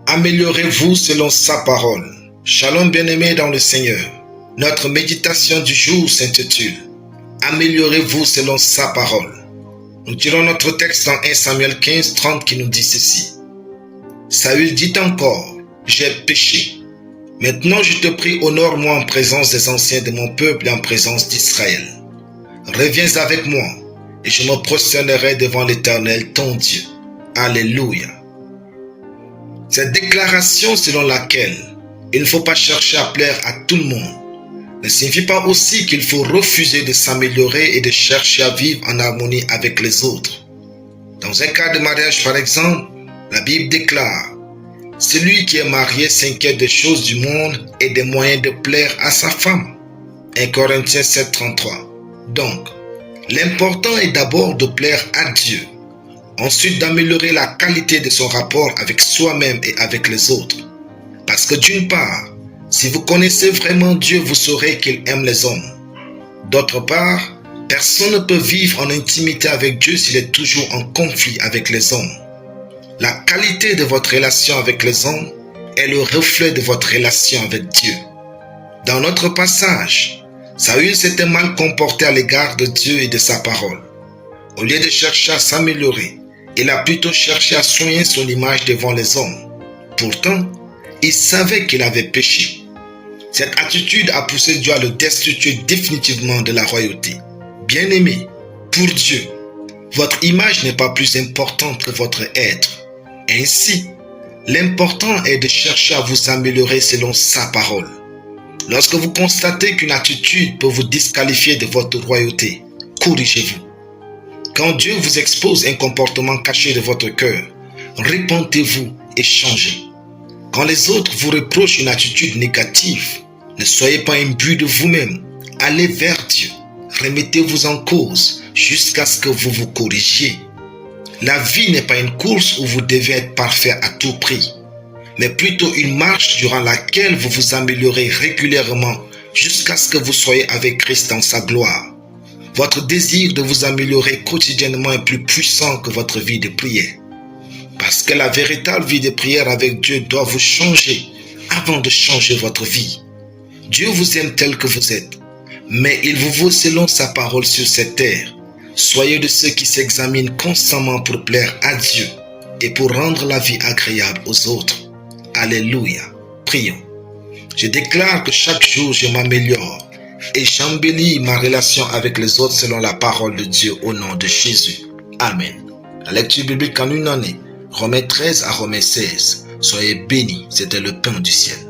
Améliorez-vous selon sa parole. Shalom bien-aimés dans le Seigneur. Notre méditation du jour s'intitule Améliorez-vous selon sa parole. Nous tirons notre texte dans 1 Samuel 15, 30 qui nous dit ceci. Saül dit encore, j'ai péché. Maintenant je te prie, honore-moi en présence des anciens de mon peuple et en présence d'Israël. Reviens avec moi et je me prosternerai devant l'Éternel ton Dieu. Alléluia. Cette déclaration selon laquelle il ne faut pas chercher à plaire à tout le monde ne signifie pas aussi qu'il faut refuser de s'améliorer et de chercher à vivre en harmonie avec les autres. Dans un cas de mariage par exemple, la Bible déclare « Celui qui est marié s'inquiète des choses du monde et des moyens de plaire à sa femme ». 1 Corinthiens 7, 33. Donc, l'important est d'abord de plaire à Dieu, ensuite d'améliorer la qualité de son rapport avec soi-même et avec les autres. Parce que d'une part, si vous connaissez vraiment Dieu, vous saurez qu'il aime les hommes. D'autre part, personne ne peut vivre en intimité avec Dieu s'il est toujours en conflit avec les hommes. La qualité de votre relation avec les hommes est le reflet de votre relation avec Dieu. Dans notre passage, Saül s'était mal comporté à l'égard de Dieu et de sa parole. Au lieu de chercher à s'améliorer, il a plutôt cherché à soigner son image devant les hommes. Pourtant, il savait qu'il avait péché. Cette attitude a poussé Dieu à le destituer définitivement de la royauté. Bien-aimé, pour Dieu, votre image n'est pas plus importante que votre être. Ainsi, l'important est de chercher à vous améliorer selon sa parole. Lorsque vous constatez qu'une attitude peut vous disqualifier de votre royauté, corrigez-vous. Quand Dieu vous expose un comportement caché de votre cœur, répentez-vous et changez. Quand les autres vous reprochent une attitude négative, ne soyez pas imbu de vous-même. Allez vers Dieu. Remettez-vous en cause jusqu'à ce que vous vous corrigiez. La vie n'est pas une course où vous devez être parfait à tout prix, mais plutôt une marche durant laquelle vous vous améliorez régulièrement jusqu'à ce que vous soyez avec Christ dans sa gloire. Votre désir de vous améliorer quotidiennement est plus puissant que votre vie de prière. Parce que la véritable vie de prière avec Dieu doit vous changer avant de changer votre vie. Dieu vous aime tel que vous êtes, mais il vous vaut selon sa parole sur cette terre. Soyez de ceux qui s'examinent constamment pour plaire à Dieu et pour rendre la vie agréable aux autres. Alléluia. Prions. Je déclare que chaque jour je m'améliore et j'embellis ma relation avec les autres selon la parole de Dieu au nom de Jésus. Amen. La lecture biblique en une année. Romains 13 à Romains 16. Soyez bénis, c'était le pain du ciel.